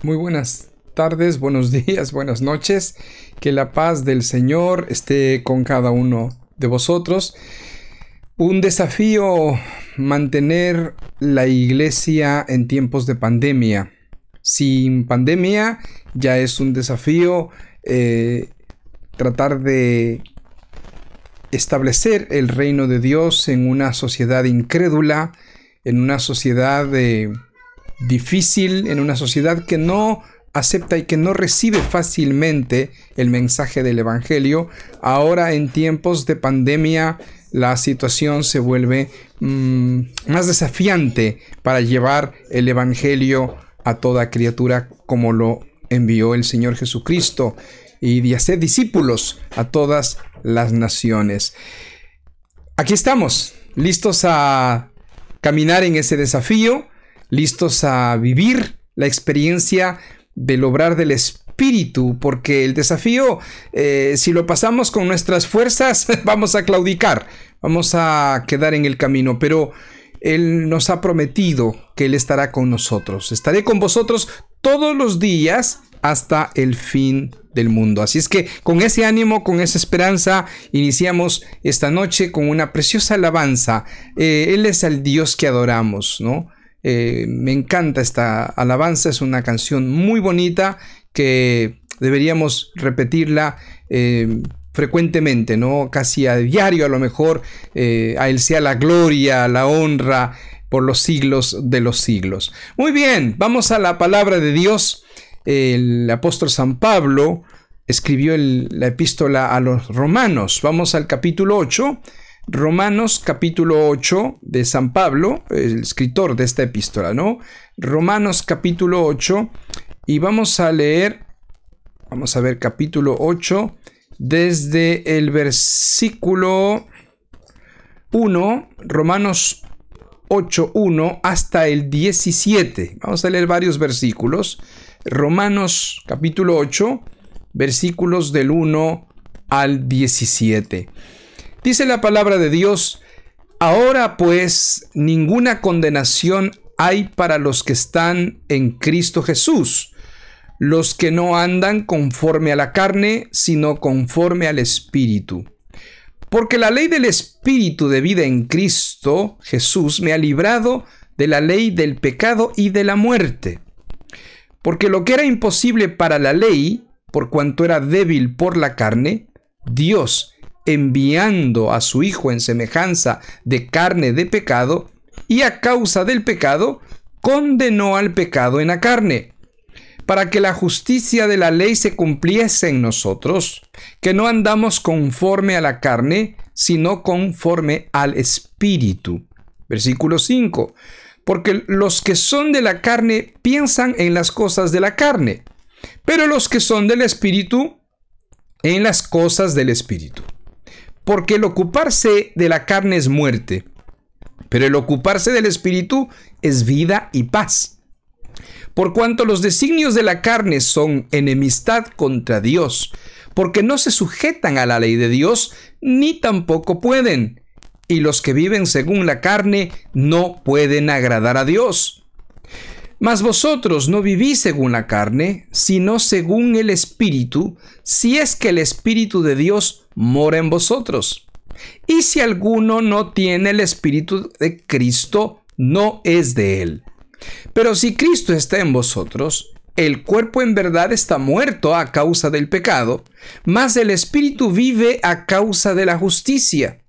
Muy buenas tardes, buenos días, buenas noches. Que la paz del Señor esté con cada uno de vosotros. Un desafío mantener la iglesia en tiempos de pandemia. Sin pandemia ya es un desafío tratar de establecer el reino de Dios en una sociedad incrédula, en una sociedad difícil, en una sociedad que no acepta y que no recibe fácilmente el mensaje del Evangelio. Ahora, en tiempos de pandemia, la situación se vuelve más desafiante para llevar el Evangelio a toda criatura como lo envió el Señor Jesucristo, y de hacer discípulos a todas las naciones. Aquí estamos, listos a caminar en ese desafío, listos a vivir la experiencia del obrar del Espíritu, porque el desafío, si lo pasamos con nuestras fuerzas, vamos a claudicar, vamos a quedar en el camino, pero Él nos ha prometido que Él estará con nosotros. Estaré con vosotros todos los días hasta el fin del mundo. Así es que con ese ánimo, con esa esperanza, iniciamos esta noche con una preciosa alabanza. Él es el Dios que adoramos, ¿no? Me encanta esta alabanza, es una canción muy bonita que deberíamos repetirla frecuentemente, ¿no? Casi a diario a lo mejor. A Él sea la gloria, la honra por los siglos de los siglos. Muy bien, vamos a la palabra de Dios. El apóstol San Pablo escribió la epístola a los Romanos. Vamos al capítulo 8. Romanos capítulo 8 de San Pablo, el escritor de esta epístola, ¿no? Romanos capítulo 8, y vamos a leer, vamos a ver capítulo 8, desde el versículo 1, Romanos 8, 1 hasta el 17. Vamos a leer varios versículos. Romanos capítulo 8, versículos del 1 al 17. Dice la palabra de Dios: ahora pues ninguna condenación hay para los que están en Cristo Jesús, los que no andan conforme a la carne, sino conforme al Espíritu. Porque la ley del Espíritu de vida en Cristo Jesús me ha librado de la ley del pecado y de la muerte. Porque lo que era imposible para la ley, por cuanto era débil por la carne, Dios, enviando a su Hijo en semejanza de carne de pecado, y a causa del pecado, condenó al pecado en la carne, para que la justicia de la ley se cumpliese en nosotros, que no andamos conforme a la carne, sino conforme al Espíritu. Versículo 5. Porque los que son de la carne piensan en las cosas de la carne, pero los que son del Espíritu, en las cosas del Espíritu. Porque el ocuparse de la carne es muerte, pero el ocuparse del Espíritu es vida y paz. Por cuanto los designios de la carne son enemistad contra Dios, porque no se sujetan a la ley de Dios, ni tampoco pueden. Y los que viven según la carne no pueden agradar a Dios. Mas vosotros no vivís según la carne, sino según el Espíritu, si es que el Espíritu de Dios mora en vosotros. Y si alguno no tiene el Espíritu de Cristo, no es de él. Pero si Cristo está en vosotros, el cuerpo en verdad está muerto a causa del pecado, mas el Espíritu vive a causa de la justicia.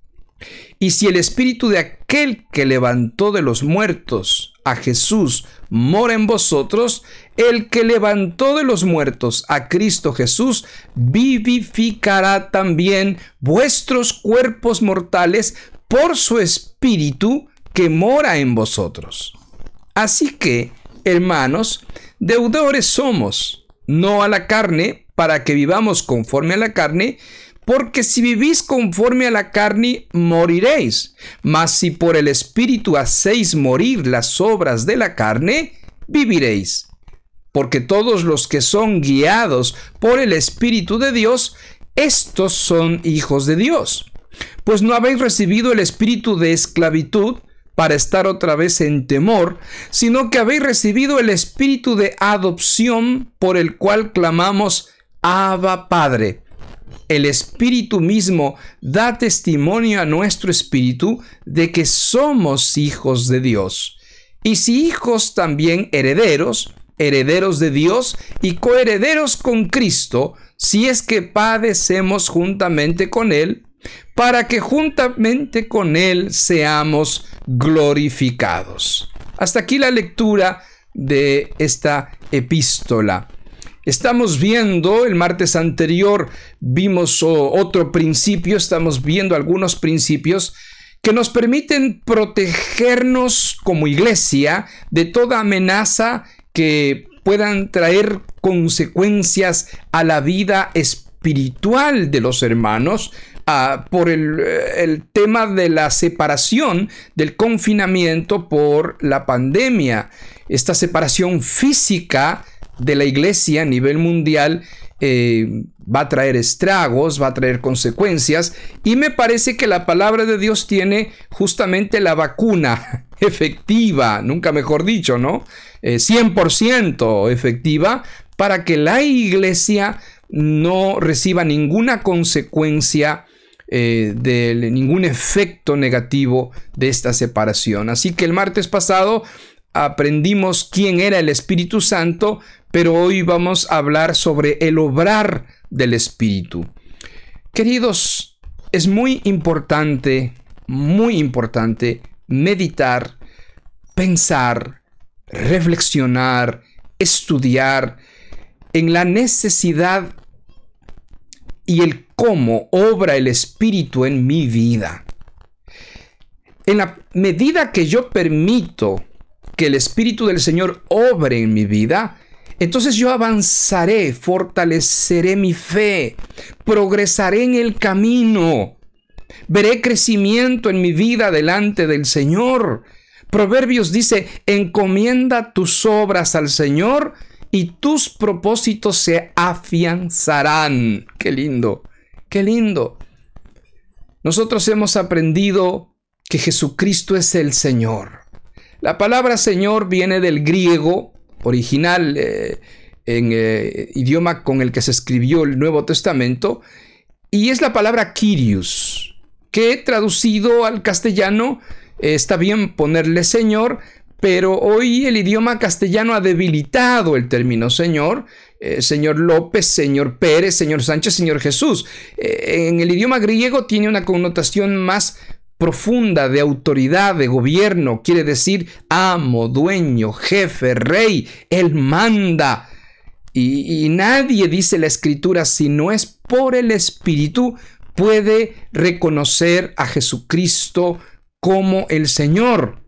Y si el Espíritu de aquel que levantó de los muertos a Jesús mora en vosotros, el que levantó de los muertos a Cristo Jesús vivificará también vuestros cuerpos mortales por su Espíritu que mora en vosotros. Así que, hermanos, deudores somos, no a la carne, para que vivamos conforme a la carne, porque si vivís conforme a la carne, moriréis. Mas si por el Espíritu hacéis morir las obras de la carne, viviréis. Porque todos los que son guiados por el Espíritu de Dios, estos son hijos de Dios. Pues no habéis recibido el espíritu de esclavitud para estar otra vez en temor, sino que habéis recibido el espíritu de adopción por el cual clamamos Abba Padre. El Espíritu mismo da testimonio a nuestro espíritu de que somos hijos de Dios. Y si hijos, también herederos, herederos de Dios y coherederos con Cristo, si es que padecemos juntamente con Él, para que juntamente con Él seamos glorificados. Hasta aquí la lectura de esta epístola. Estamos viendo, el martes anterior vimos otro principio, estamos viendo algunos principios que nos permiten protegernos como iglesia de toda amenaza que puedan traer consecuencias a la vida espiritual de los hermanos, por el tema de la separación, del confinamiento por la pandemia. Esta separación física de la iglesia a nivel mundial va a traer estragos, va a traer consecuencias, y me parece que la palabra de Dios tiene justamente la vacuna efectiva, nunca mejor dicho, ¿no? 100% efectiva para que la iglesia no reciba ninguna consecuencia de ningún efecto negativo de esta separación. Así que el martes pasado aprendimos quién era el Espíritu Santo, pero hoy vamos a hablar sobre el obrar del Espíritu. Queridos, es muy importante meditar, pensar, reflexionar, estudiar en la necesidad y el cómo obra el Espíritu en mi vida. En la medida que yo permito que el Espíritu del Señor obre en mi vida, entonces yo avanzaré, fortaleceré mi fe, progresaré en el camino, veré crecimiento en mi vida delante del Señor. Proverbios dice: encomienda tus obras al Señor y tus propósitos se afianzarán. ¡Qué lindo! ¡Qué lindo! Nosotros hemos aprendido que Jesucristo es el Señor. La palabra Señor viene del griego original, idioma con el que se escribió el Nuevo Testamento, y es la palabra Kyrios, que traducido al castellano está bien ponerle Señor, pero hoy el idioma castellano ha debilitado el término Señor. Señor López, Señor Pérez, Señor Sánchez, Señor Jesús. En el idioma griego tiene una connotación más profunda de autoridad, de gobierno. Quiere decir amo, dueño, jefe, rey. Él manda. Y nadie, dice la Escritura, si no es por el Espíritu, puede reconocer a Jesucristo como el Señor.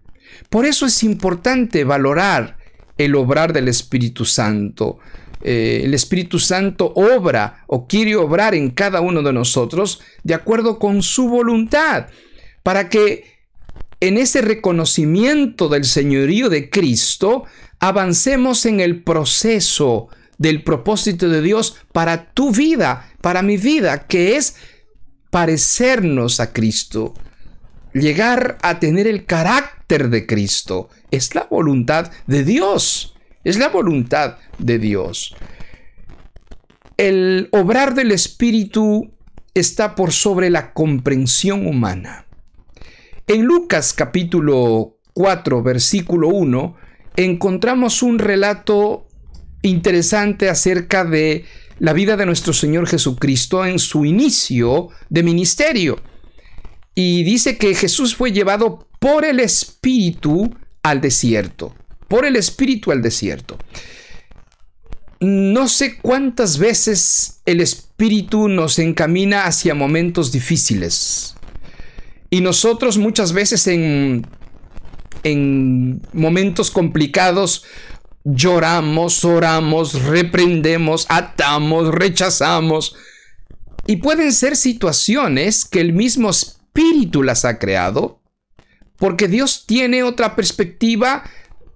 Por eso es importante valorar el obrar del Espíritu Santo. El Espíritu Santo obra o quiere obrar en cada uno de nosotros de acuerdo con su voluntad, para que en ese reconocimiento del señorío de Cristo avancemos en el proceso del propósito de Dios para tu vida, para mi vida, que es parecernos a Cristo, llegar a tener el carácter de Cristo. Es la voluntad de Dios. Es la voluntad de Dios. El obrar del Espíritu está por sobre la comprensión humana. En Lucas capítulo 4, versículo 1, encontramos un relato interesante acerca de la vida de nuestro Señor Jesucristo en su inicio de ministerio. Y dice que Jesús fue llevado por el Espíritu al desierto. Por el Espíritu al desierto. No sé cuántas veces el Espíritu nos encamina hacia momentos difíciles. Y nosotros muchas veces en momentos complicados lloramos, oramos, reprendemos, atamos, rechazamos. Y pueden ser situaciones que el mismo Espíritu las ha creado, porque Dios tiene otra perspectiva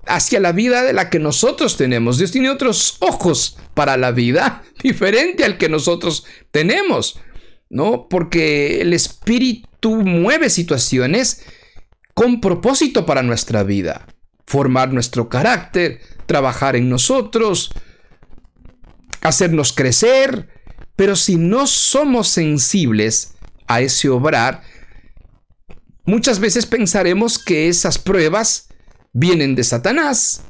hacia la vida de la que nosotros tenemos. Dios tiene otros ojos para la vida, diferente al que nosotros tenemos, ¿no? Porque el Espíritu mueve situaciones con propósito para nuestra vida. Formar nuestro carácter, trabajar en nosotros, hacernos crecer. Pero si no somos sensibles a ese obrar, muchas veces pensaremos que esas pruebas vienen de Satanás,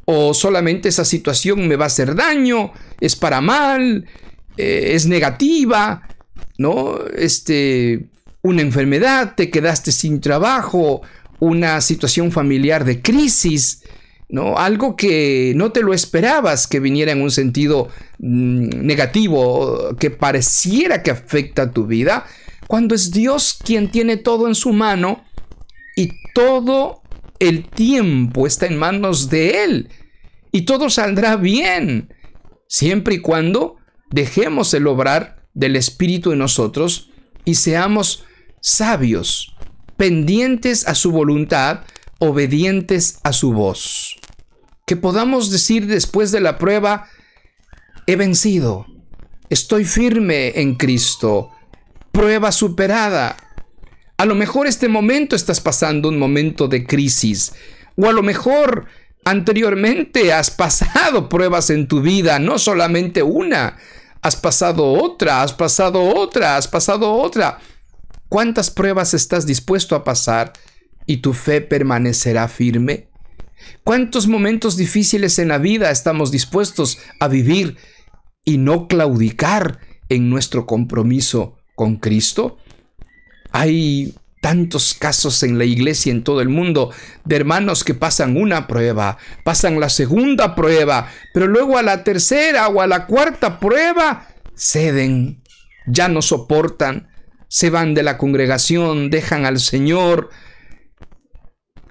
o solamente esa situación me va a hacer daño, es para mal, es negativa, ¿no? Una enfermedad, te quedaste sin trabajo, una situación familiar de crisis, ¿no? Algo que no te lo esperabas que viniera en un sentido negativo, que pareciera que afecta a tu vida, cuando es Dios quien tiene todo en su mano y todo el tiempo está en manos de Él y todo saldrá bien, siempre y cuando dejemos el obrar del Espíritu en nosotros y seamos sabios, pendientes a su voluntad, obedientes a su voz. Que podamos decir después de la prueba: he vencido, estoy firme en Cristo, prueba superada. A lo mejor este momento estás pasando un momento de crisis, o a lo mejor anteriormente has pasado pruebas en tu vida, no solamente una, has pasado otra, has pasado otra, has pasado otra. ¿Cuántas pruebas estás dispuesto a pasar y tu fe permanecerá firme? ¿Cuántos momentos difíciles en la vida estamos dispuestos a vivir y no claudicar en nuestro compromiso con Cristo? Hay tantos casos en la iglesia, en todo el mundo, de hermanos que pasan una prueba, pasan la segunda prueba, pero luego a la tercera o a la cuarta prueba ceden, ya no soportan, se van de la congregación, dejan al Señor.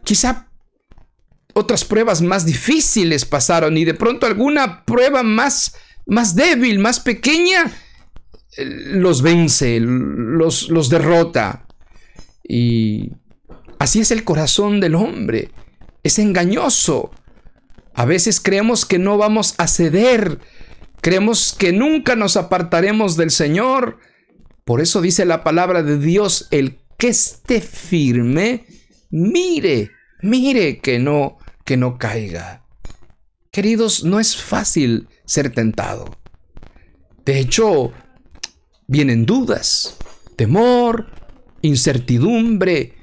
Quizá otras pruebas más difíciles pasaron y de pronto alguna prueba más débil, más pequeña, los vence, los derrota. Y así es el corazón del hombre, es engañoso. A veces creemos que no vamos a ceder, creemos que nunca nos apartaremos del Señor. Por eso dice la palabra de Dios: el que esté firme, mire que no caiga. Queridos, no es fácil ser tentado. De hecho, vienen dudas, temor, incertidumbre,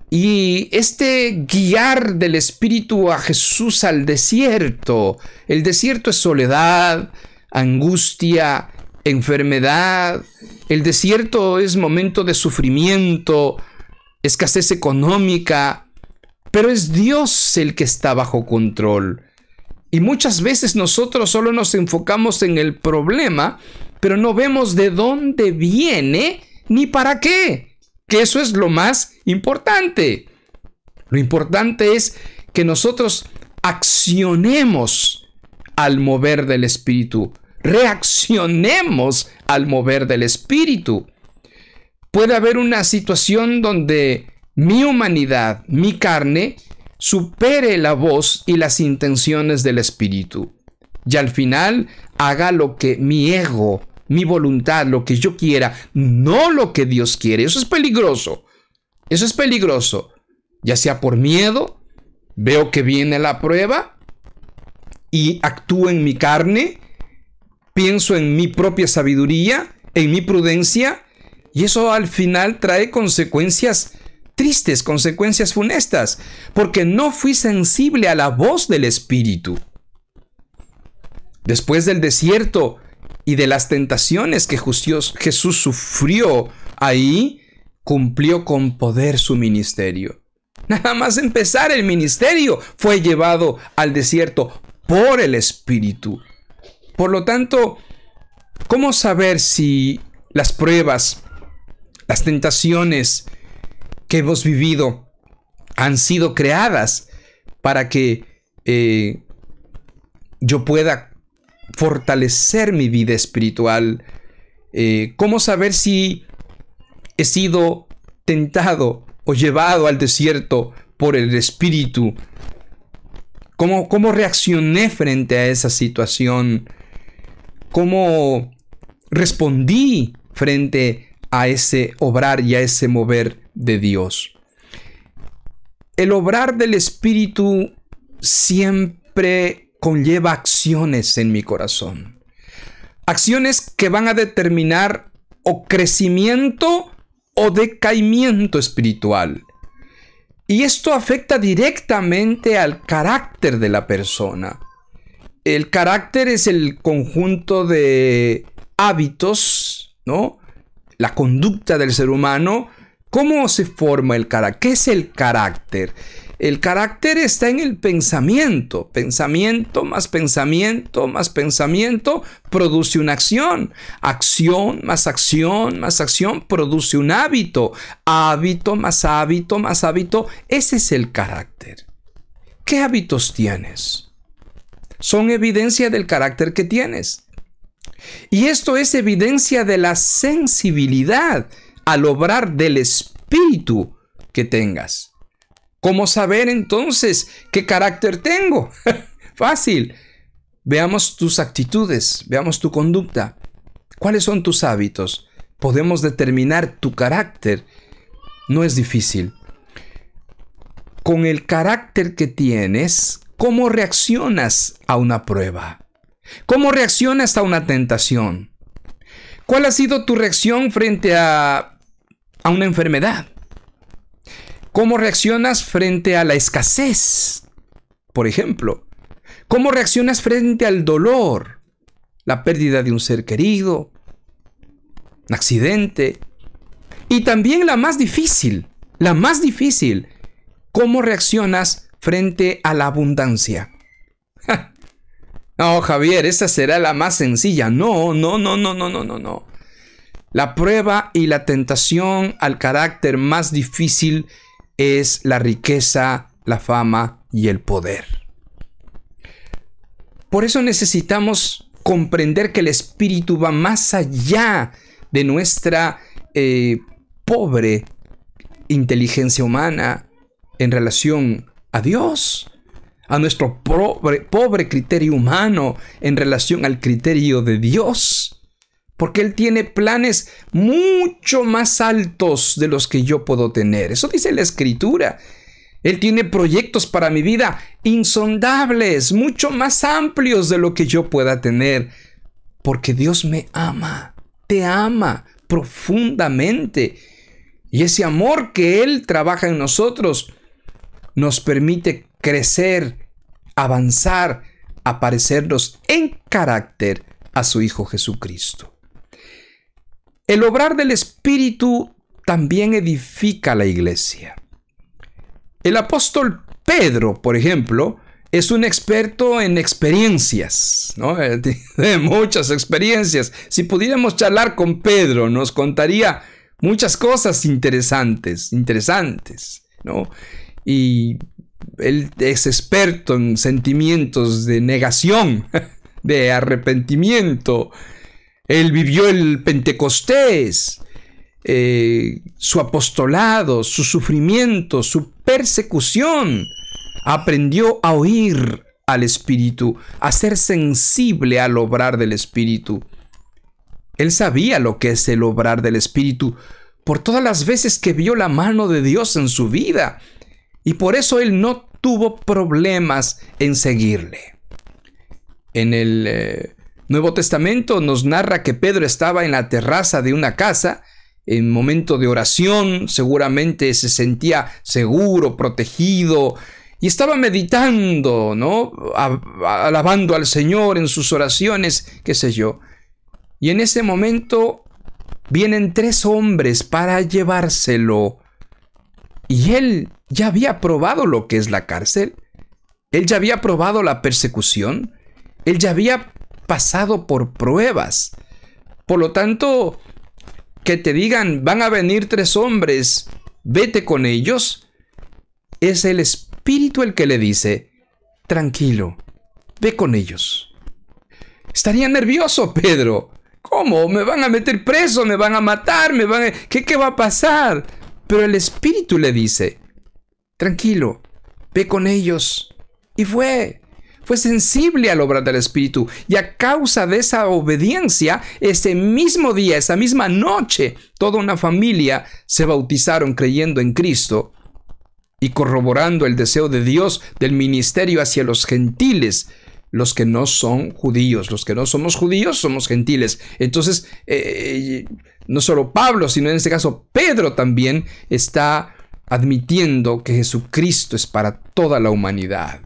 y este guiar del Espíritu a Jesús al desierto. El desierto es soledad, angustia, enfermedad. El desierto es momento de sufrimiento, escasez económica, pero es Dios el que está bajo control. Y muchas veces nosotros solo nos enfocamos en el problema, pero no vemos de dónde viene ni para qué, que eso es lo más importante. Lo importante es que nosotros accionemos al mover del Espíritu, reaccionemos al mover del Espíritu. Puede haber una situación donde mi humanidad, mi carne, supere la voz y las intenciones del Espíritu, y al final haga lo que mi ego, mi voluntad, lo que yo quiera, no lo que Dios quiere. Eso es peligroso. Eso es peligroso. Ya sea por miedo, veo que viene la prueba y actúo en mi carne, pienso en mi propia sabiduría, en mi prudencia, y eso al final trae consecuencias tristes, consecuencias funestas, porque no fui sensible a la voz del Espíritu. Después del desierto y de las tentaciones que Jesús sufrió ahí, cumplió con poder su ministerio. Nada más empezar el ministerio, fue llevado al desierto por el Espíritu. Por lo tanto, ¿cómo saber si las pruebas, las tentaciones que hemos vivido han sido creadas para que yo pueda fortalecer mi vida espiritual? ¿Cómo saber si he sido tentado o llevado al desierto por el Espíritu? ¿Cómo reaccioné frente a esa situación? ¿Cómo respondí frente a ese obrar y a ese mover de Dios? El obrar del Espíritu siempre conlleva acciones en mi corazón. Acciones que van a determinar o crecimiento o decaimiento espiritual. Y esto afecta directamente al carácter de la persona. El carácter es el conjunto de hábitos, ¿no? La conducta del ser humano. ¿Cómo se forma el carácter? ¿Qué es el carácter? El carácter está en el pensamiento. Pensamiento más pensamiento más pensamiento produce una acción. Acción más acción más acción produce un hábito. Hábito más hábito más hábito. Ese es el carácter. ¿Qué hábitos tienes? Son evidencia del carácter que tienes. Y esto es evidencia de la sensibilidad al obrar del Espíritu que tengas. ¿Cómo saber entonces qué carácter tengo? Fácil. Veamos tus actitudes, veamos tu conducta. ¿Cuáles son tus hábitos? Podemos determinar tu carácter. No es difícil. Con el carácter que tienes, ¿cómo reaccionas a una prueba? ¿Cómo reaccionas a una tentación? ¿Cuál ha sido tu reacción frente a una enfermedad? ¿Cómo reaccionas frente a la escasez? Por ejemplo, ¿cómo reaccionas frente al dolor? La pérdida de un ser querido, un accidente. Y también la más difícil, ¿cómo reaccionas frente a la abundancia? No, Javier, esa será la más sencilla. No. La prueba y la tentación al carácter más difícil es la riqueza, la fama y el poder. Por eso necesitamos comprender que el Espíritu va más allá de nuestra pobre inteligencia humana en relación a Dios, a nuestro pobre criterio humano en relación al criterio de Dios. Porque Él tiene planes mucho más altos de los que yo puedo tener. Eso dice la Escritura. Él tiene proyectos para mi vida insondables, mucho más amplios de lo que yo pueda tener. Porque Dios me ama, te ama profundamente. Y ese amor que Él trabaja en nosotros nos permite crecer, avanzar, a parecernos en carácter a su Hijo Jesucristo. El obrar del Espíritu también edifica la iglesia. El apóstol Pedro, por ejemplo, es un experto en experiencias, ¿no? De muchas experiencias. Si pudiéramos charlar con Pedro, nos contaría muchas cosas interesantes, ¿no? Y él es experto en sentimientos de negación, de arrepentimiento. Él vivió el Pentecostés, su apostolado, su sufrimiento, su persecución. Aprendió a oír al Espíritu, a ser sensible al obrar del Espíritu. Él sabía lo que es el obrar del Espíritu por todas las veces que vio la mano de Dios en su vida. Y por eso él no tuvo problemas en seguirle. En el Nuevo Testamento nos narra que Pedro estaba en la terraza de una casa, en momento de oración, seguramente se sentía seguro, protegido, y estaba meditando, ¿no? Alabando al Señor en sus oraciones, qué sé yo. Y en ese momento vienen 3 hombres para llevárselo. Y él ya había probado lo que es la cárcel. Él ya había probado la persecución. Él ya había pasado por pruebas. Por lo tanto, que te digan, van a venir 3 hombres, vete con ellos, es el Espíritu el que le dice, tranquilo, ve con ellos. Estaría nervioso Pedro. ¿Cómo? ¿Me van a meter preso? ¿Me van a matar? ¿Qué va a pasar? Pero el Espíritu le dice, tranquilo, ve con ellos. Y fue sensible al obrar del Espíritu. Y a causa de esa obediencia, ese mismo día, esa misma noche, toda una familia se bautizaron creyendo en Cristo. y corroborando el deseo de Dios del ministerio hacia los gentiles, los que no son judíos. Los que no somos judíos somos gentiles. Entonces, no solo Pablo, sino en este caso Pedro también está admitiendo que Jesucristo es para toda la humanidad.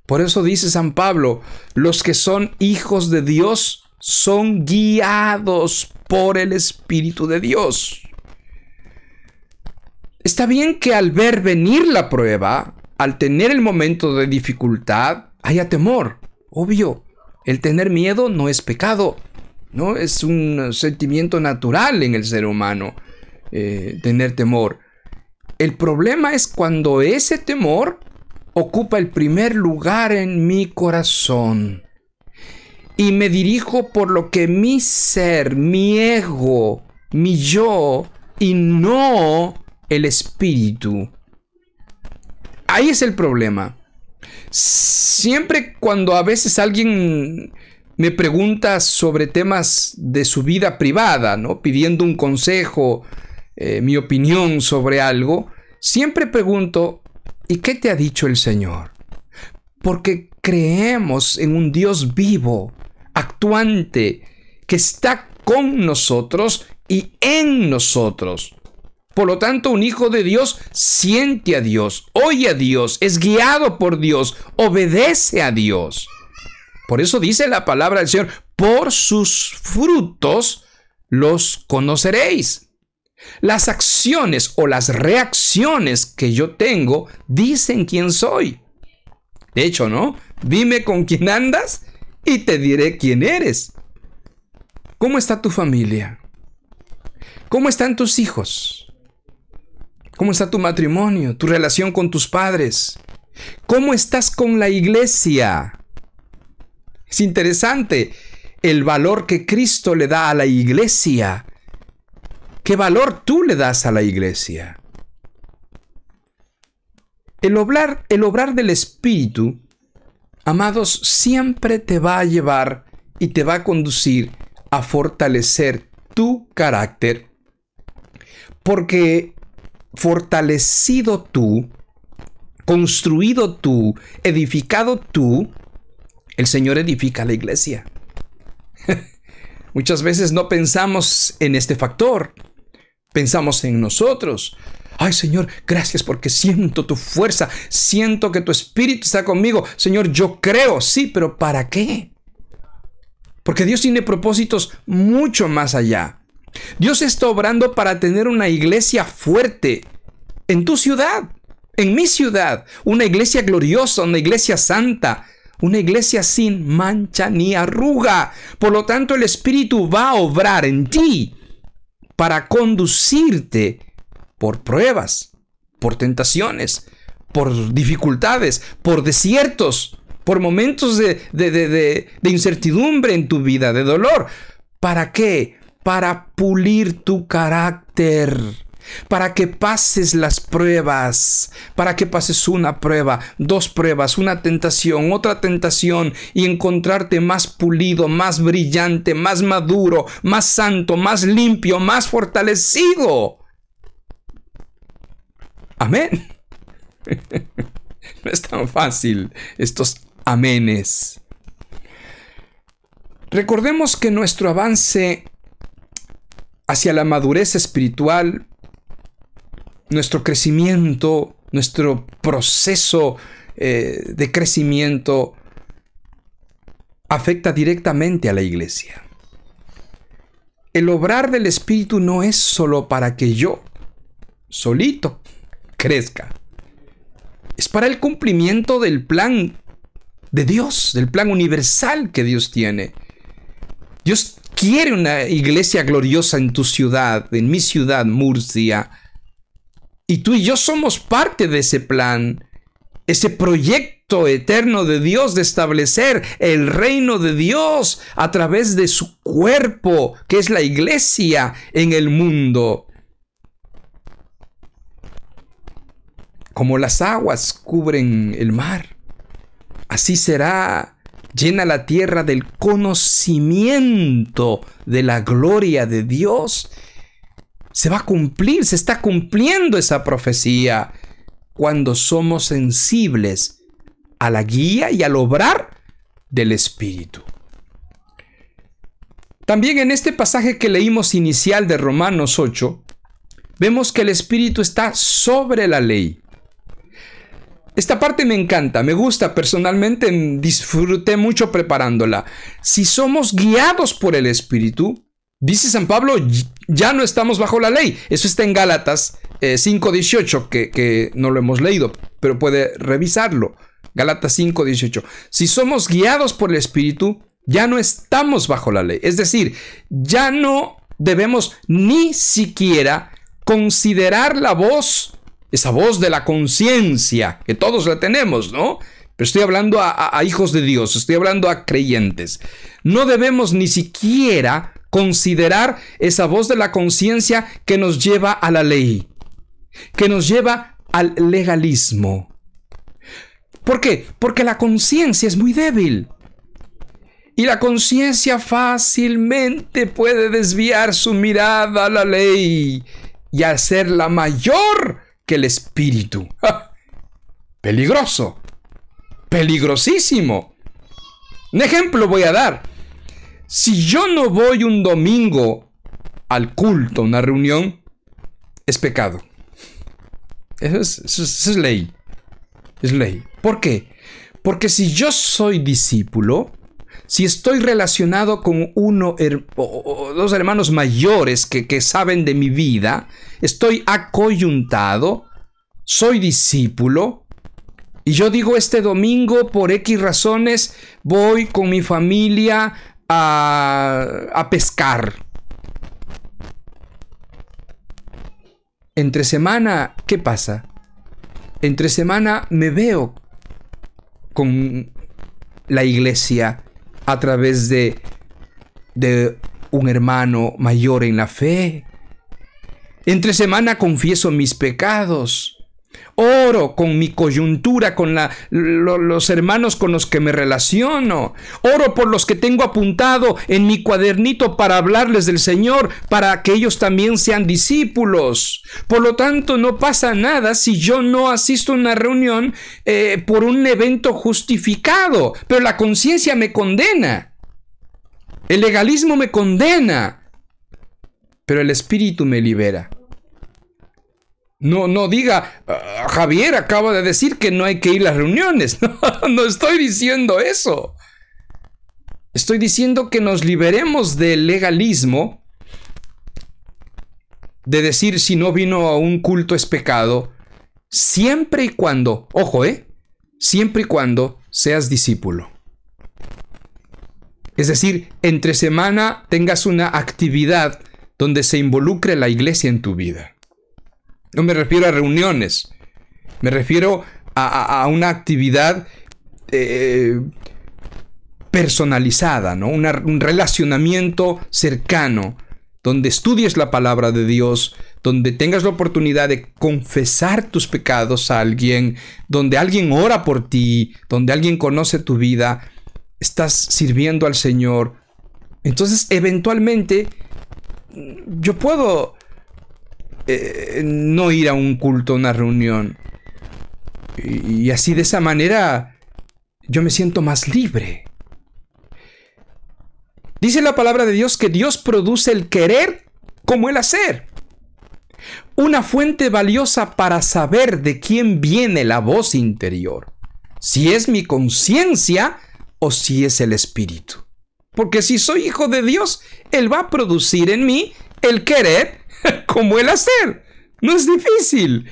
Por eso dice San Pablo, los que son hijos de Dios son guiados por el Espíritu de Dios. Está bien que al ver venir la prueba, al tener el momento de dificultad, haya temor. Obvio, el tener miedo no es pecado, ¿no? Es un sentimiento natural en el ser humano, tener temor. El problema es cuando ese temor ocupa el primer lugar en mi corazón y me dirijo por lo que mi ser, mi ego, mi yo, y no el espíritu. Ahí es el problema. Siempre cuando a veces alguien me pregunta sobre temas de su vida privada, ¿no? Pidiendo un consejo, mi opinión sobre algo, siempre pregunto, ¿y qué te ha dicho el Señor? Porque creemos en un Dios vivo, actuante, que está con nosotros y en nosotros. Por lo tanto, un hijo de Dios siente a Dios, oye a Dios, es guiado por Dios, obedece a Dios. Por eso dice la palabra del Señor, por sus frutos los conoceréis. Las acciones o las reacciones que yo tengo dicen quién soy. De hecho, ¿no? Dime con quién andas y te diré quién eres. ¿Cómo está tu familia? ¿Cómo están tus hijos? ¿Cómo está tu matrimonio, tu relación con tus padres? ¿Cómo estás con la iglesia? Es interesante el valor que Cristo le da a la iglesia. ¿Qué valor tú le das a la iglesia? El obrar del Espíritu, amados, siempre te va a llevar y te va a conducir a fortalecer tu carácter, porque fortalecido tú, construido tú, edificado tú, el Señor edifica la iglesia. Muchas veces no pensamos en este factor, pensamos en nosotros. Ay, Señor, gracias porque siento tu fuerza, siento que tu Espíritu está conmigo. Señor, yo creo, sí, pero ¿para qué? Porque Dios tiene propósitos mucho más allá. Dios está obrando para tener una iglesia fuerte en tu ciudad, en mi ciudad, una iglesia gloriosa, una iglesia santa, una iglesia sin mancha ni arruga. Por lo tanto, el Espíritu va a obrar en ti para conducirte por pruebas, por tentaciones, por dificultades, por desiertos, por momentos de incertidumbre en tu vida, de dolor. ¿Para qué? Para pulir tu carácter, para que pases las pruebas, para que pases una prueba, dos pruebas, una tentación, otra tentación, y encontrarte más pulido, más brillante, más maduro, más santo, más limpio, más fortalecido. Amén. No es tan fácil estos amenes. Recordemos que nuestro avance hacia la madurez espiritual, nuestro crecimiento, nuestro proceso de crecimiento afecta directamente a la iglesia. El obrar del Espíritu no es solo para que yo, solito, crezca. Es para el cumplimiento del plan de Dios, del plan universal que Dios tiene. Dios quiere una iglesia gloriosa en tu ciudad, en mi ciudad, Murcia. Y tú y yo somos parte de ese plan, ese proyecto eterno de Dios de establecer el reino de Dios a través de su cuerpo, que es la iglesia en el mundo. Como las aguas cubren el mar, así será llena la tierra del conocimiento de la gloria de Dios. Se va a cumplir, se está cumpliendo esa profecía. cuando somos sensibles a la guía y al obrar del Espíritu. También en este pasaje que leímos inicial de Romanos 8, vemos que el Espíritu está sobre la ley. Esta parte me encanta, me gusta personalmente, disfruté mucho preparándola. Si somos guiados por el Espíritu, dice San Pablo, ya no estamos bajo la ley. Eso está en Gálatas 5:18, que no lo hemos leído, pero puede revisarlo. Gálatas 5:18. Si somos guiados por el Espíritu, ya no estamos bajo la ley. Es decir, ya no debemos ni siquiera considerar la voz, esa voz de la conciencia, que todos la tenemos, ¿no? Pero estoy hablando a hijos de Dios, estoy hablando a creyentes. No debemos ni siquiera considerar esa voz de la conciencia que nos lleva a la ley, que nos lleva al legalismo. ¿Por qué? Porque la conciencia es muy débil. Y la conciencia fácilmente puede desviar su mirada a la ley y hacerla mayor que el Espíritu. ¡Ja! Peligroso. Peligrosísimo. Un ejemplo voy a dar. Si yo no voy un domingo al culto, a una reunión, es pecado. Eso es ley. Es ley. ¿Por qué? Porque si yo soy discípulo, si estoy relacionado con uno o dos hermanos mayores que saben de mi vida, estoy acoyuntado, soy discípulo, y yo digo este domingo por X razones voy con mi familia a pescar. Entre semana, ¿qué pasa? Entre semana me veo con la iglesia a través de un hermano mayor en la fe. Entre semana confieso mis pecados. Oro con mi coyuntura, con los hermanos con los que me relaciono. Oro por los que tengo apuntado en mi cuadernito para hablarles del Señor, para que ellos también sean discípulos. Por lo tanto, no pasa nada si yo no asisto a una reunión por un evento justificado. Pero la conciencia me condena. El legalismo me condena. Pero el Espíritu me libera. No diga, Javier acaba de decir que no hay que ir a las reuniones. No estoy diciendo eso. Estoy diciendo que nos liberemos del legalismo, de decir si no vino a un culto es pecado, siempre y cuando, ojo, siempre y cuando seas discípulo. Es decir, entre semana tengas una actividad donde se involucre la iglesia en tu vida. No me refiero a reuniones, me refiero a una actividad personalizada, ¿no? Un relacionamiento cercano, donde estudies la palabra de Dios, donde tengas la oportunidad de confesar tus pecados a alguien, donde alguien ora por ti, donde alguien conoce tu vida, estás sirviendo al Señor. Entonces, eventualmente, yo puedo no ir a un culto, a una reunión. Y así, de esa manera, yo me siento más libre. Dice la palabra de Dios que Dios produce el querer como el hacer. Una fuente valiosa para saber de quién viene la voz interior. Si es mi conciencia o si es el Espíritu. Porque si soy hijo de Dios, Él va a producir en mí el querer como el hacer. No es difícil.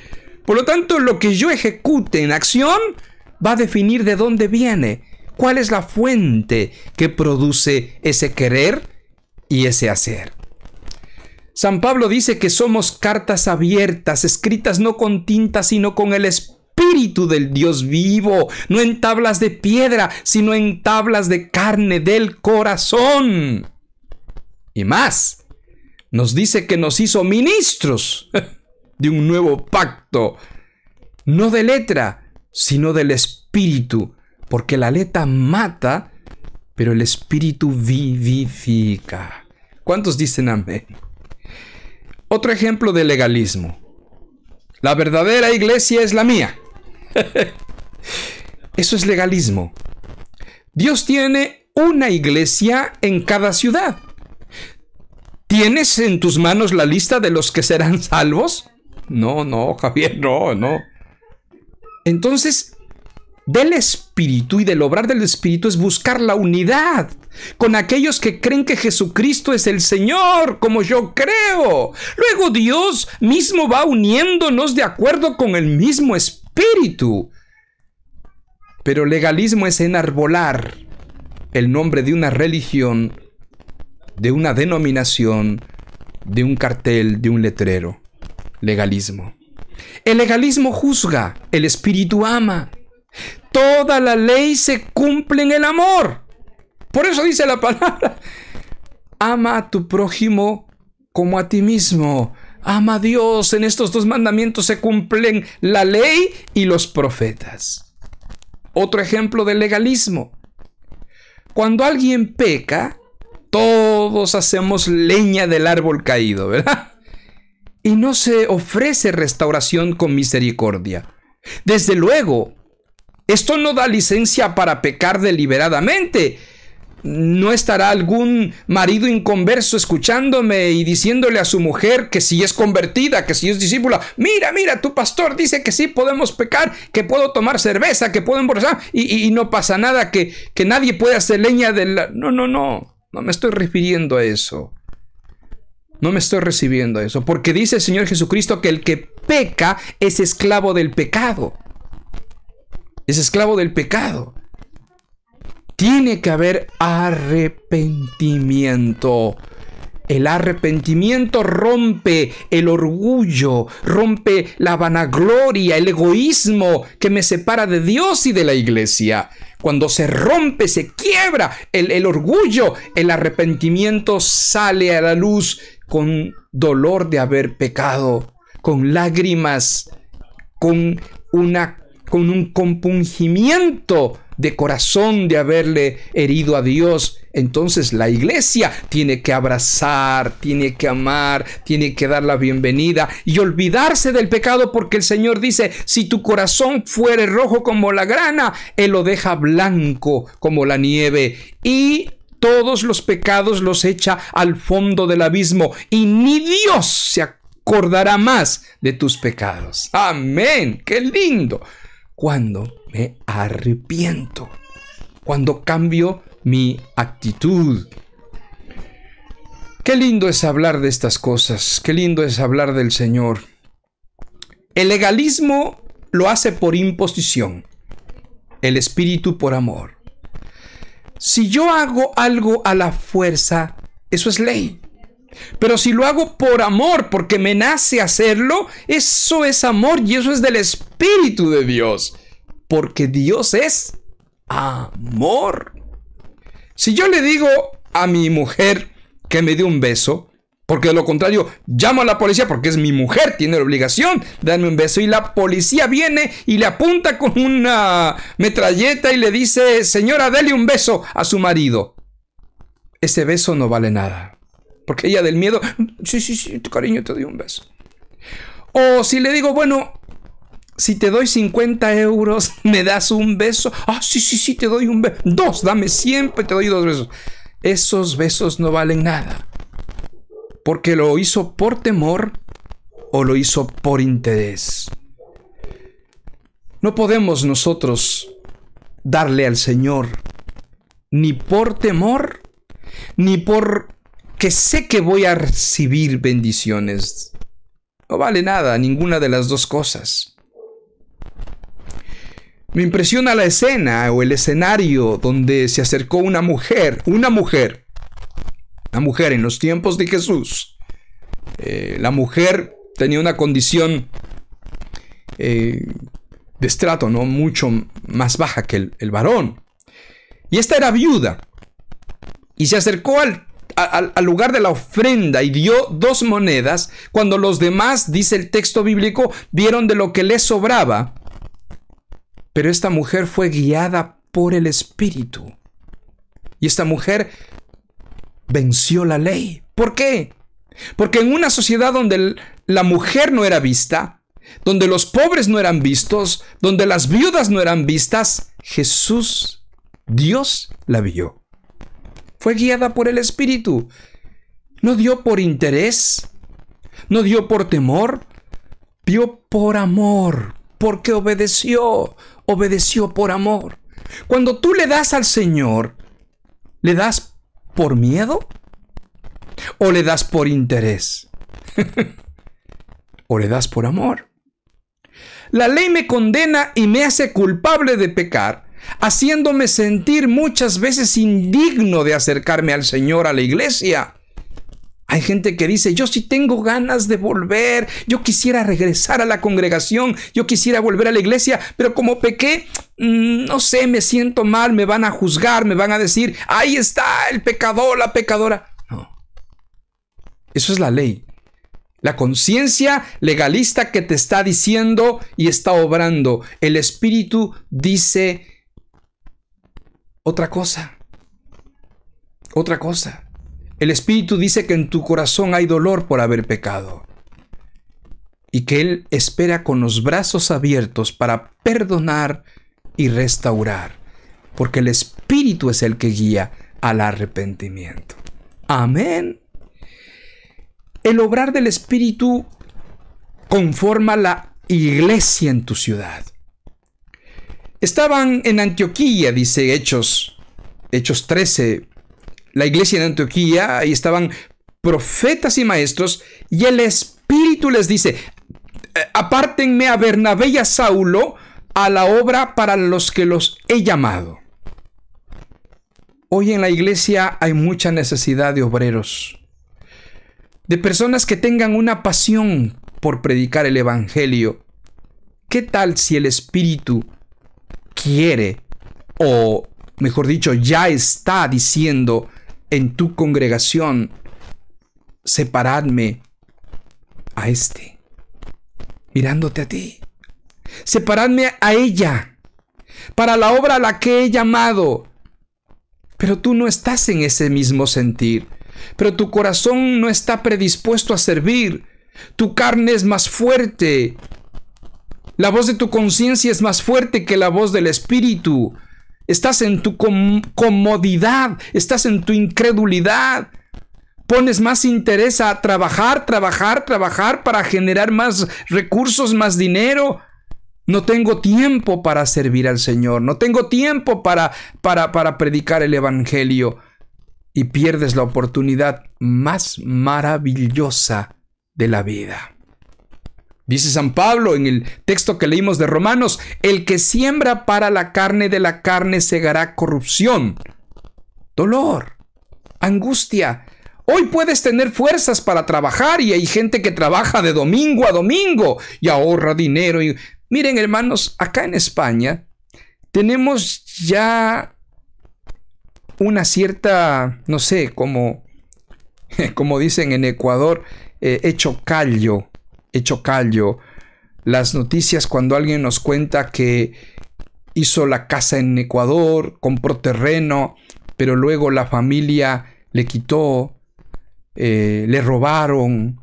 Por lo tanto, lo que yo ejecute en acción va a definir de dónde viene. ¿Cuál es la fuente que produce ese querer y ese hacer? San Pablo dice que somos cartas abiertas, escritas no con tinta, sino con el Espíritu del Dios vivo, no en tablas de piedra, sino en tablas de carne del corazón. Y más, nos dice que nos hizo ministros de un nuevo pacto, no de letra, sino del Espíritu, porque la letra mata, pero el Espíritu vivifica. ¿Cuántos dicen amén? Otro ejemplo de legalismo. La verdadera iglesia es la mía. Eso es legalismo. Dios tiene una iglesia en cada ciudad. ¿Tienes en tus manos la lista de los que serán salvos? No, Javier, no. Entonces, del Espíritu y del obrar del Espíritu es buscar la unidad con aquellos que creen que Jesucristo es el Señor, como yo creo. Luego Dios mismo va uniéndonos de acuerdo con el mismo Espíritu. Pero legalismo es enarbolar el nombre de una religión, de una denominación, de un cartel, de un letrero. Legalismo. El legalismo juzga, el Espíritu ama. Toda la ley se cumple en el amor. Por eso dice la palabra: ama a tu prójimo como a ti mismo. Ama a Dios. En estos dos mandamientos se cumplen la ley y los profetas. Otro ejemplo de legalismo: cuando alguien peca, todos hacemos leña del árbol caído, ¿verdad? Y no se ofrece restauración con misericordia. Desde luego, esto no da licencia para pecar deliberadamente. ¿No estará algún marido inconverso escuchándome y diciéndole a su mujer que si es convertida, que si es discípula: mira, tu pastor dice que sí podemos pecar, que puedo tomar cerveza, que puedo emborrachar y no pasa nada, que nadie puede hacer leña de la... No me estoy refiriendo a eso. No me estoy refiriendo a eso, porque dice el Señor Jesucristo que el que peca es esclavo del pecado. Es esclavo del pecado. Tiene que haber arrepentimiento. El arrepentimiento rompe el orgullo, rompe la vanagloria, el egoísmo que me separa de Dios y de la iglesia. Cuando se rompe, se quiebra el orgullo, el arrepentimiento sale a la luz con dolor de haber pecado, con lágrimas, con un compungimiento de corazón de haberle herido a Dios. Entonces la iglesia tiene que abrazar, tiene que amar, tiene que dar la bienvenida y olvidarse del pecado, porque el Señor dice: si tu corazón fuere rojo como la grana, Él lo deja blanco como la nieve, y todos los pecados los echa al fondo del abismo, y ni Dios se acordará más de tus pecados. Amén. ¡Qué lindo! Cuando me arrepiento, cuando cambio mi actitud. Qué lindo es hablar de estas cosas, qué lindo es hablar del Señor. El legalismo lo hace por imposición, el Espíritu por amor. Si yo hago algo a la fuerza, eso es ley. Pero si lo hago por amor, porque me nace hacerlo, eso es amor y eso es del Espíritu de Dios. Porque Dios es amor. Si yo le digo a mi mujer que me dé un beso, porque de lo contrario llamo a la policía, porque es mi mujer, tiene la obligación de darme un beso, y la policía viene y le apunta con una metralleta y le dice: señora, dele un beso a su marido. Ese beso no vale nada. Porque ella del miedo: sí, tu cariño, te doy un beso. O si le digo: bueno, si te doy 50 euros, ¿me das un beso? Sí, te doy un beso. 2, dame, siempre te doy 2 besos. Esos besos no valen nada. Porque lo hizo por temor o lo hizo por interés. No podemos nosotros darle al Señor ni por temor, ni por que sé que voy a recibir bendiciones. No vale nada, ninguna de las dos cosas. Me impresiona la escena o el escenario donde se acercó una mujer en los tiempos de Jesús. La mujer tenía una condición de estrato, ¿no?, mucho más baja que el varón. Y esta era viuda. Y se acercó al lugar de la ofrenda y dio 2 monedas, cuando los demás, dice el texto bíblico, vieron de lo que les sobraba. Pero esta mujer fue guiada por el Espíritu. Y esta mujer venció la ley. ¿Por qué? Porque en una sociedad donde la mujer no era vista, donde los pobres no eran vistos, donde las viudas no eran vistas, Jesús, Dios, la vio. Fue guiada por el Espíritu. No dio por interés, no dio por temor, dio por amor, porque obedeció por amor. Cuando tú le das al Señor, ¿le das por miedo o le das por interés? ¿O le das por amor? La ley me condena y me hace culpable de pecar, haciéndome sentir muchas veces indigno de acercarme al Señor, a la iglesia. Hay gente que dice, yo sí tengo ganas de volver, yo quisiera regresar a la congregación, yo quisiera volver a la iglesia, pero como pequé, no sé, me siento mal, me van a juzgar, me van a decir, ahí está el pecador, la pecadora. No, eso es la ley. La conciencia legalista que te está diciendo y está obrando. El Espíritu dice otra cosa. Otra cosa. El Espíritu dice que en tu corazón hay dolor por haber pecado. Y que Él espera con los brazos abiertos para perdonar y restaurar. Porque el Espíritu es el que guía al arrepentimiento. Amén. El obrar del Espíritu conforma la iglesia en tu ciudad. Estaban en Antioquía, dice Hechos 13, la iglesia en Antioquía, ahí estaban profetas y maestros, y el Espíritu les dice, apártenme a Bernabé y a Saulo a la obra para los que los he llamado. Hoy en la iglesia hay mucha necesidad de obreros, de personas que tengan una pasión por predicar el Evangelio. ¿Qué tal si el Espíritu quiere, o mejor dicho, ya está diciendo en tu congregación, separadme a este, mirándote a ti, separadme a ella, para la obra a la que he llamado? Pero tú no estás en ese mismo sentir. Pero tu corazón no está predispuesto a servir. Tu carne es más fuerte. La voz de tu conciencia es más fuerte que la voz del Espíritu. Estás en tu comodidad. Estás en tu incredulidad. Pones más interés a trabajar para generar más recursos, más dinero. No tengo tiempo para servir al Señor. No tengo tiempo para predicar el Evangelio. Y pierdes la oportunidad más maravillosa de la vida. Dice San Pablo en el texto que leímos de Romanos, el que siembra para la carne, de la carne segará corrupción, dolor, angustia. Hoy puedes tener fuerzas para trabajar y hay gente que trabaja de domingo a domingo y ahorra dinero. Miren, hermanos, acá en España tenemos ya una cierta, no sé, como dicen en Ecuador, hecho callo. Las noticias cuando alguien nos cuenta que hizo la casa en Ecuador, compró terreno, pero luego la familia le quitó, le robaron,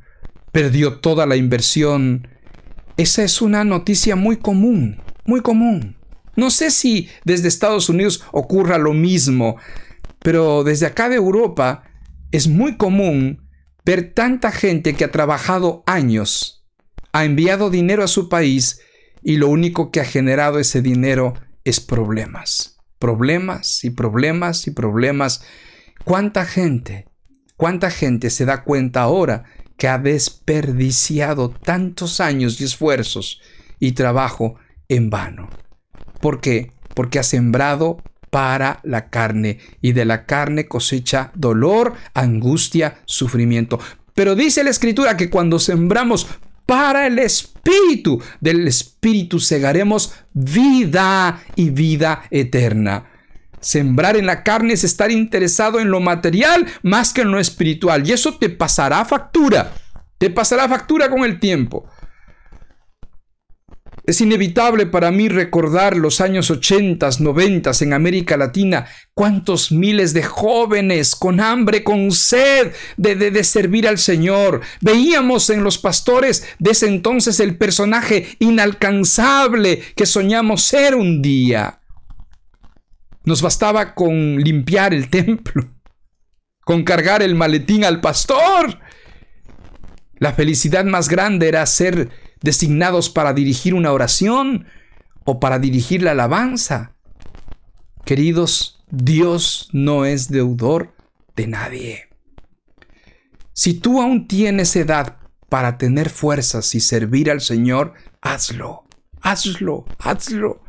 perdió toda la inversión. Esa es una noticia muy común, muy común. No sé si desde Estados Unidos ocurra lo mismo, pero desde acá de Europa es muy común ver tanta gente que ha trabajado años, ha enviado dinero a su país y lo único que ha generado ese dinero es problemas. Problemas y problemas y problemas. ¿Cuánta gente se da cuenta ahora que ha desperdiciado tantos años y esfuerzos y trabajo en vano? ¿Por qué? Porque ha sembrado para la carne y de la carne cosecha dolor, angustia, sufrimiento. Pero dice la Escritura que cuando sembramos para el Espíritu, del Espíritu segaremos vida y vida eterna. Sembrar en la carne es estar interesado en lo material más que en lo espiritual, y eso te pasará factura con el tiempo. Es inevitable para mí recordar los años 80, 90 en América Latina. Cuántos miles de jóvenes con hambre, con sed de servir al Señor. Veíamos en los pastores de ese entonces el personaje inalcanzable que soñamos ser un día. Nos bastaba con limpiar el templo, con cargar el maletín al pastor. La felicidad más grande era ser designados para dirigir una oración o para dirigir la alabanza. Queridos, Dios no es deudor de nadie. Si tú aún tienes edad para tener fuerzas y servir al Señor, hazlo, hazlo, hazlo.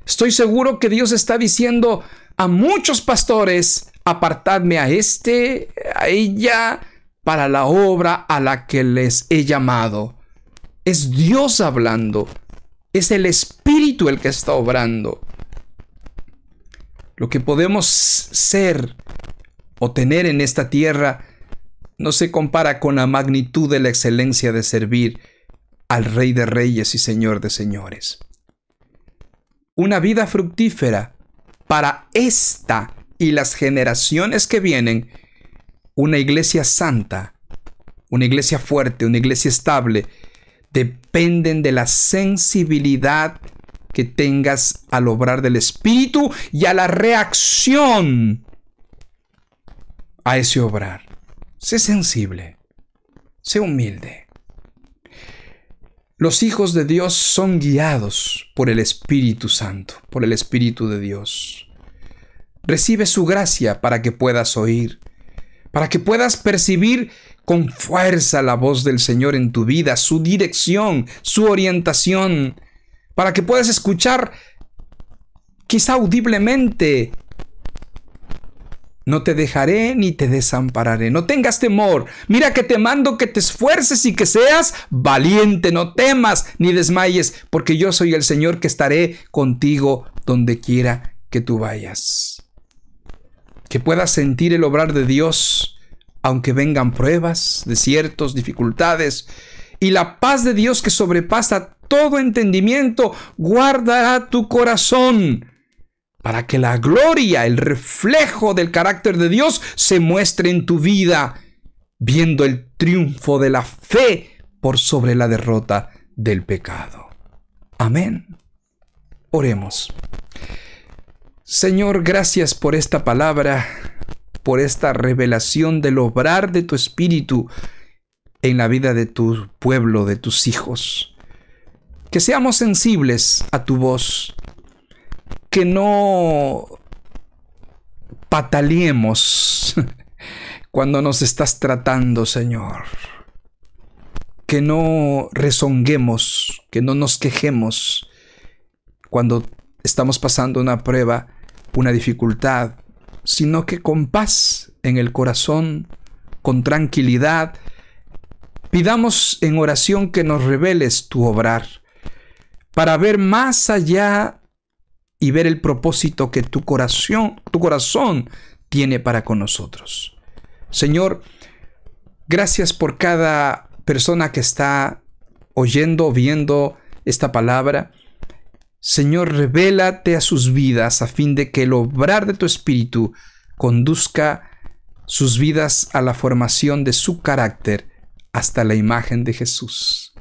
Estoy seguro que Dios está diciendo a muchos pastores: apartadme a este, a ella, para la obra a la que les he llamado. Es Dios hablando. Es el Espíritu el que está obrando. Lo que podemos ser o tener en esta tierra no se compara con la magnitud de la excelencia de servir al Rey de Reyes y Señor de Señores. Una vida fructífera para esta y las generaciones que vienen. Una iglesia santa, una iglesia fuerte, una iglesia estable, dependen de la sensibilidad que tengas al obrar del Espíritu y a la reacción a ese obrar. Sé sensible, sé humilde. Los hijos de Dios son guiados por el Espíritu Santo, por el Espíritu de Dios. Recibe su gracia para que puedas oír, para que puedas percibir con fuerza la voz del Señor en tu vida, su dirección, su orientación, para que puedas escuchar quizá audiblemente: no te dejaré ni te desampararé, no tengas temor, mira que te mando que te esfuerces y que seas valiente, no temas ni desmayes, porque yo soy el Señor que estaré contigo donde quiera que tú vayas. Que puedas sentir el obrar de Dios, aunque vengan pruebas, desiertos, dificultades, y la paz de Dios que sobrepasa todo entendimiento guardará tu corazón, para que la gloria, el reflejo del carácter de Dios se muestre en tu vida, viendo el triunfo de la fe por sobre la derrota del pecado. Amén. Oremos. Señor, gracias por esta palabra, por esta revelación del obrar de tu Espíritu en la vida de tu pueblo, de tus hijos. Que seamos sensibles a tu voz, que no pataleemos cuando nos estás tratando, Señor. Que no rezonguemos, que no nos quejemos cuando estamos pasando una prueba, una dificultad, sino que con paz en el corazón, con tranquilidad, pidamos en oración que nos reveles tu obrar, para ver más allá y ver el propósito que tu corazón tiene para con nosotros. Señor, gracias por cada persona que está oyendo, viendo esta palabra. Señor, revélate a sus vidas a fin de que el obrar de tu Espíritu conduzca sus vidas a la formación de su carácter hasta la imagen de Jesús.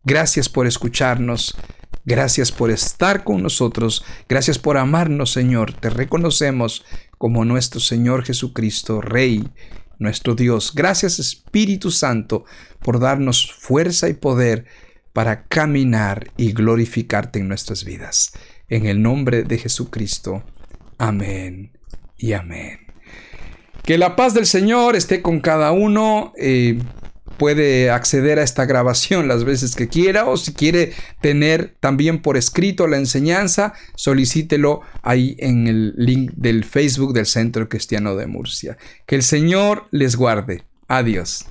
Gracias por escucharnos. Gracias por estar con nosotros. Gracias por amarnos, Señor. Te reconocemos como nuestro Señor Jesucristo, Rey, nuestro Dios. Gracias, Espíritu Santo, por darnos fuerza y poder para caminar y glorificarte en nuestras vidas. En el nombre de Jesucristo. Amén y amén. Que la paz del Señor esté con cada uno. Puede acceder a esta grabación las veces que quiera, o si quiere tener también por escrito la enseñanza, solicítelo ahí en el link del Facebook del Centro Cristiano de Murcia. Que el Señor les guarde. Adiós.